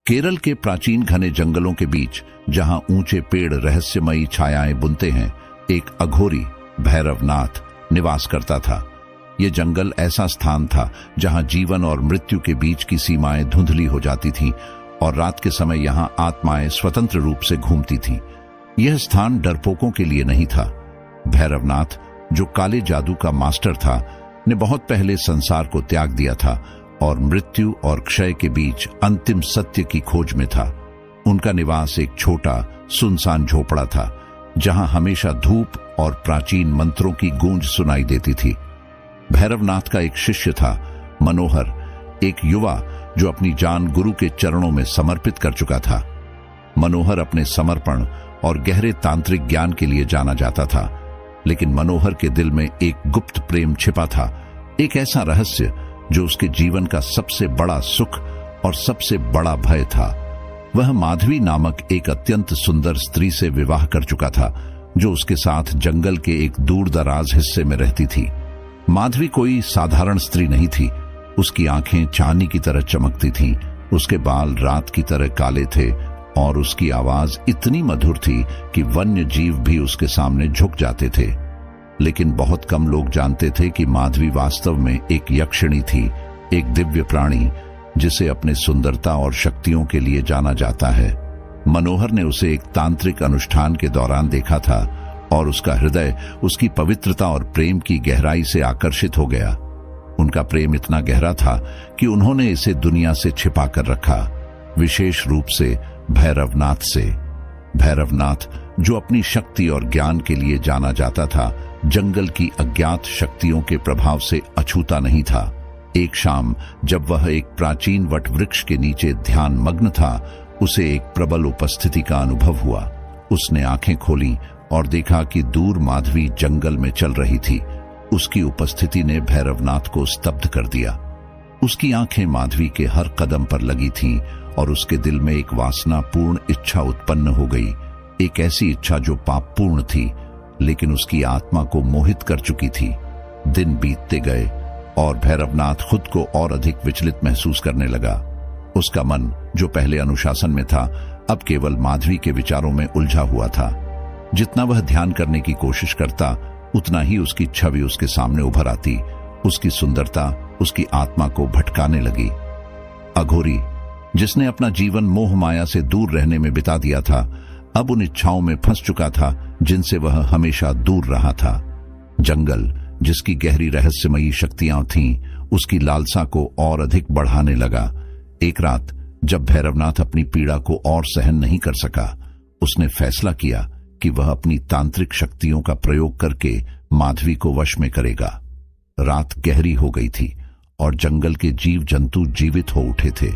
केरल के प्राचीन घने जंगलों के बीच, जहां ऊंचे पेड़ रहस्यमयी छायाएं बुनते हैं, एक अघोरी भैरवनाथ निवास करता था। यह जंगल ऐसा स्थान था जहां जीवन और मृत्यु के बीच की सीमाएं धुंधली हो जाती थीं और रात के समय यहां आत्माएं स्वतंत्र रूप से घूमती थीं। यह स्थान डरपोकों के लिए नहीं था। भैरवनाथ, जो काले जादू का मास्टर था, ने बहुत पहले संसार को त्याग दिया था और मृत्यु और क्षय के बीच अंतिम सत्य की खोज में था। उनका निवास एक छोटा सुनसान झोपड़ा था, जहां हमेशा धूप और प्राचीन मंत्रों की गूंज सुनाई देती थी। भैरवनाथ का एक शिष्य था, मनोहर, एक युवा जो अपनी जान गुरु के चरणों में समर्पित कर चुका था। मनोहर अपने समर्पण और गहरे तांत्रिक ज्ञान के लिए जाना जाता था, लेकिन मनोहर के दिल में एक गुप्त प्रेम छिपा था, एक ऐसा रहस्य जो उसके जीवन का सबसे बड़ा सुख और सबसे बड़ा भय था। वह माधवी नामक एक अत्यंत सुंदर स्त्री से विवाह कर चुका था, जो उसके साथ जंगल के एक दूर दराज हिस्से में रहती थी। माधवी कोई साधारण स्त्री नहीं थी। उसकी आंखें चांदी की तरह चमकती थीं, उसके बाल रात की तरह काले थे और उसकी आवाज इतनी मधुर थी कि वन्य जीव भी उसके सामने झुक जाते थे। लेकिन बहुत कम लोग जानते थे कि माधवी वास्तव में एक यक्षिणी थी, एक दिव्य प्राणी जिसे अपने सुंदरता और शक्तियों के लिए जाना जाता है। मनोहर ने उसे एक तांत्रिक अनुष्ठान के दौरान देखा था और उसका हृदय उसकी पवित्रता और प्रेम की गहराई से आकर्षित हो गया। उनका प्रेम इतना गहरा था कि उन्होंने इसे दुनिया से छिपा कर रखा, विशेष रूप से भैरवनाथ से। भैरवनाथ, जो अपनी शक्ति और ज्ञान के लिए जाना जाता था, जंगल की अज्ञात शक्तियों के प्रभाव से अछूता नहीं था। एक शाम जब वह एक प्राचीन वट वृक्ष के नीचे ध्यान मग्न था, उसे एक प्रबल उपस्थिति का अनुभव हुआ। उसने आंखें खोली और देखा कि दूर माधवी जंगल में चल रही थी। उसकी उपस्थिति ने भैरवनाथ को स्तब्ध कर दिया। उसकी आंखें माधवी के हर कदम पर लगी थीं और उसके दिल में एक वासनापूर्ण इच्छा उत्पन्न हो गई, एक ऐसी इच्छा जो पापपूर्ण थी, लेकिन उसकी आत्मा को मोहित कर चुकी थी। दिन बीतते गए और भैरवनाथ खुद को और अधिक विचलित महसूस करने लगा। उसका मन, जो पहले अनुशासन में था, अब केवल माधवी के विचारों में उलझा हुआ था। जितना वह ध्यान करने की कोशिश करता, उतना ही उसकी छवि उसके सामने उभर आती। उसकी सुंदरता उसकी आत्मा को भटकाने लगी। अघोरी, जिसने अपना जीवन मोह माया से दूर रहने में बिता दिया था, अब उन इच्छाओं में फंस चुका था जिनसे वह हमेशा दूर रहा था। जंगल, जिसकी गहरी रहस्यमयी शक्तियां थीं, उसकी लालसा को और अधिक बढ़ाने लगा। एक रात जब भैरवनाथ अपनी पीड़ा को और सहन नहीं कर सका, उसने फैसला किया कि वह अपनी तांत्रिक शक्तियों का प्रयोग करके माधवी को वश में करेगा। रात गहरी हो गई थी और जंगल के जीव जंतु जीवित हो उठे थे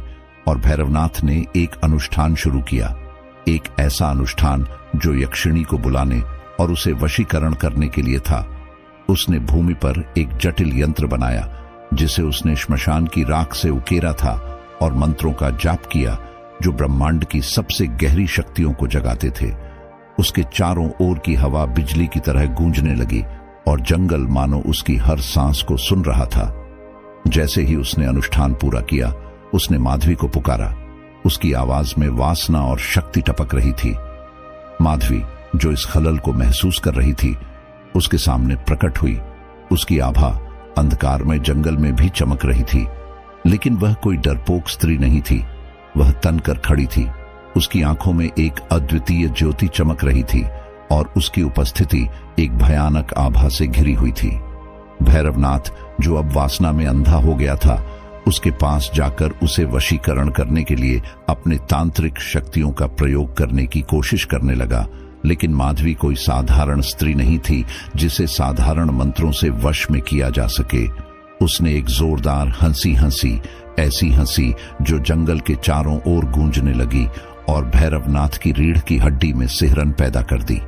और भैरवनाथ ने एक अनुष्ठान शुरू किया। एक ऐसा अनुष्ठान जो यक्षिणी को बुलाने और उसे वशीकरण करने के लिए था। उसने भूमि पर एक जटिल यंत्र बनाया, जिसे उसने श्मशान की राख से उकेरा था और मंत्रों का जाप किया जो ब्रह्मांड की सबसे गहरी शक्तियों को जगाते थे। उसके चारों ओर की हवा बिजली की तरह गूंजने लगी और जंगल मानो उसकी हर सांस को सुन रहा था। जैसे ही उसने अनुष्ठान पूरा किया, उसने माधवी को पुकारा। उसकी आवाज में वासना और शक्ति टपक रही थी। माधवी, जो इस खलल को महसूस कर रही थी, उसके सामने प्रकट हुई। उसकी आभा अंधकार में जंगल में भी चमक रही थी, लेकिन वह कोई डरपोक स्त्री नहीं थी। वह तनकर खड़ी थी। उसकी आंखों में एक अद्वितीय ज्योति चमक रही थी और उसकी उपस्थिति एक भयानक आभा से घिरी हुई थी। भैरवनाथ, जो अब वासना में अंधा हो गया था, उसके पास जाकर उसे वशीकरण करने के लिए अपने तांत्रिक शक्तियों का प्रयोग करने की कोशिश करने लगा। लेकिन माधवी कोई साधारण स्त्री नहीं थी जिसे साधारण मंत्रों से वश में किया जा सके। उसने एक जोरदार हंसी हंसी, ऐसी हंसी जो जंगल के चारों ओर गूंजने लगी और भैरवनाथ की रीढ़ की हड्डी में सिहरन पैदा कर दी।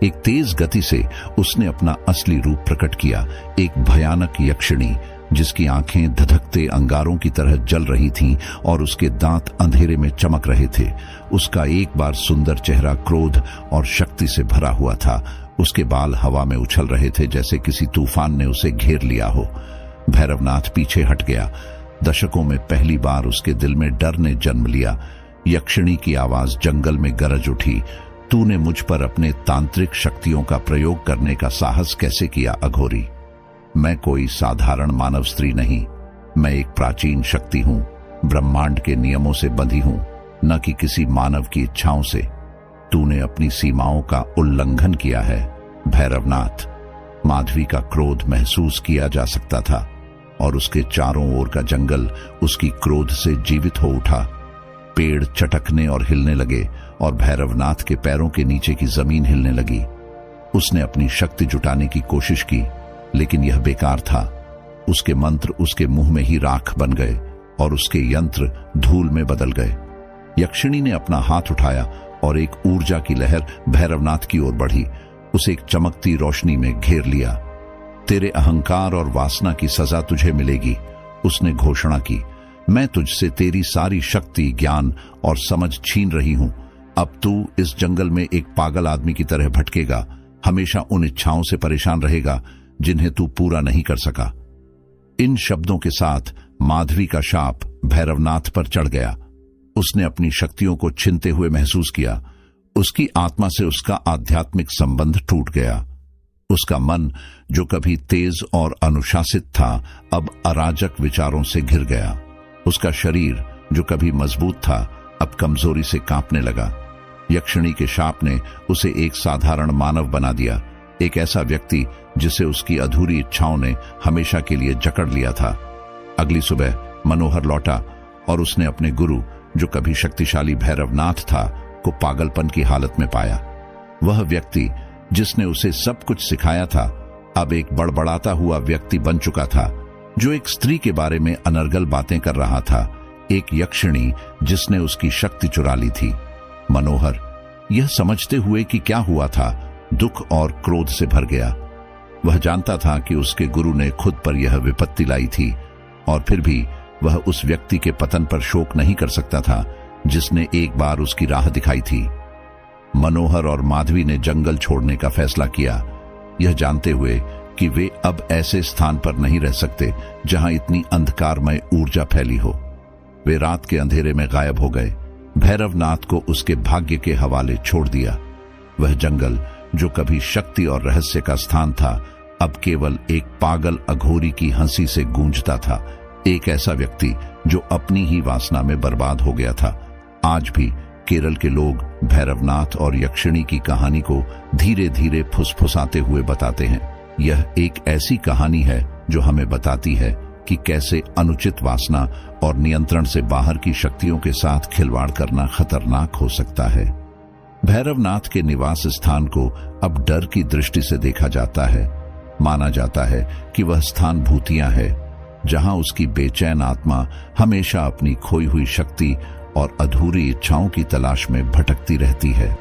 एक तेज गति से उसने अपना असली रूप प्रकट किया, एक भयानक यक्षिणी जिसकी आंखें धधकते अंगारों की तरह जल रही थीं और उसके दांत अंधेरे में चमक रहे थे। उसका एक बार सुंदर चेहरा क्रोध और शक्ति से भरा हुआ था। उसके बाल हवा में उछल रहे थे जैसे किसी तूफान ने उसे घेर लिया हो। भैरवनाथ पीछे हट गया। दशकों में पहली बार उसके दिल में डर ने जन्म लिया। यक्षिणी की आवाज जंगल में गरज उठी, तूने मुझ पर अपने तांत्रिक शक्तियों का प्रयोग करने का साहस कैसे किया अघोरी? मैं कोई साधारण मानव स्त्री नहीं, मैं एक प्राचीन शक्ति हूं, ब्रह्मांड के नियमों से बंधी हूं, न कि किसी मानव की इच्छाओं से। तूने अपनी सीमाओं का उल्लंघन किया है भैरवनाथ। माधवी का क्रोध महसूस किया जा सकता था और उसके चारों ओर का जंगल उसकी क्रोध से जीवित हो उठा। पेड़ चटकने और हिलने लगे और भैरवनाथ के पैरों के नीचे की जमीन हिलने लगी। उसने अपनी शक्ति जुटाने की कोशिश की, लेकिन यह बेकार था। उसके मंत्र उसके मुंह में ही राख बन गए और उसके यंत्र धूल में बदल गए। यक्षिणी ने अपना हाथ उठाया और एक ऊर्जा की लहर भैरवनाथ की ओर बढ़ी, उसे एक चमकती रोशनी में घेर लिया। तेरे अहंकार और वासना की सजा तुझे मिलेगी, उसने घोषणा की। मैं तुझसे तेरी सारी शक्ति, ज्ञान और समझ छीन रही हूं। अब तू इस जंगल में एक पागल आदमी की तरह भटकेगा, हमेशा उन इच्छाओं से परेशान रहेगा जिन्हें तू पूरा नहीं कर सका। इन शब्दों के साथ माधवी का शाप भैरवनाथ पर चढ़ गया। उसने अपनी शक्तियों को छीनते हुए महसूस किया। उसकी आत्मा से उसका आध्यात्मिक संबंध टूट गया। उसका मन, जो कभी तेज और अनुशासित था, अब अराजक विचारों से घिर गया। उसका शरीर, जो कभी मजबूत था, अब कमजोरी से कांपने लगा। यक्षिणी के शाप ने उसे एक साधारण मानव बना दिया, एक ऐसा व्यक्ति जिसे उसकी अधूरी इच्छाओं ने हमेशा के लिए जकड़ लिया था। अगली सुबह मनोहर लौटा और उसने अपने गुरु, जो कभी शक्तिशाली भैरवनाथ था, को पागलपन की हालत में पाया। वह व्यक्ति जिसने उसे सब कुछ सिखाया था, अब एक बड़बड़ाता हुआ व्यक्ति बन चुका था, जो एक स्त्री के बारे में अनर्गल बातें कर रहा था, एक यक्षिणी जिसने उसकी शक्ति चुरा ली थी। मनोहर, यह समझते हुए कि क्या हुआ था, दुख और क्रोध से भर गया। वह जानता था कि उसके गुरु ने खुद पर यह विपत्ति लाई थी, और फिर भी वह उस व्यक्ति के पतन पर शोक नहीं कर सकता था जिसने एक बार उसकी राह दिखाई थी। मनोहर और माधवी ने जंगल छोड़ने का फैसला किया, यह जानते हुए कि वे अब ऐसे स्थान पर नहीं रह सकते जहां इतनी अंधकारमय ऊर्जा फैली हो। वे रात के अंधेरे में गायब हो गए, भैरवनाथ को उसके भाग्य के हवाले छोड़ दिया। वह जंगल, जो कभी शक्ति और रहस्य का स्थान था, अब केवल एक पागल अघोरी की हंसी से गूंजता था, एक ऐसा व्यक्ति जो अपनी ही वासना में बर्बाद हो गया था। आज भी केरल के लोग भैरवनाथ और यक्षिणी की कहानी को धीरे धीरे फुसफुसाते हुए बताते हैं। यह एक ऐसी कहानी है जो हमें बताती है कि कैसे अनुचित वासना और नियंत्रण से बाहर की शक्तियों के साथ खिलवाड़ करना खतरनाक हो सकता है। भैरवनाथ के निवास स्थान को अब डर की दृष्टि से देखा जाता है। माना जाता है कि वह स्थान भूतिया है, जहां उसकी बेचैन आत्मा हमेशा अपनी खोई हुई शक्ति और अधूरी इच्छाओं की तलाश में भटकती रहती है।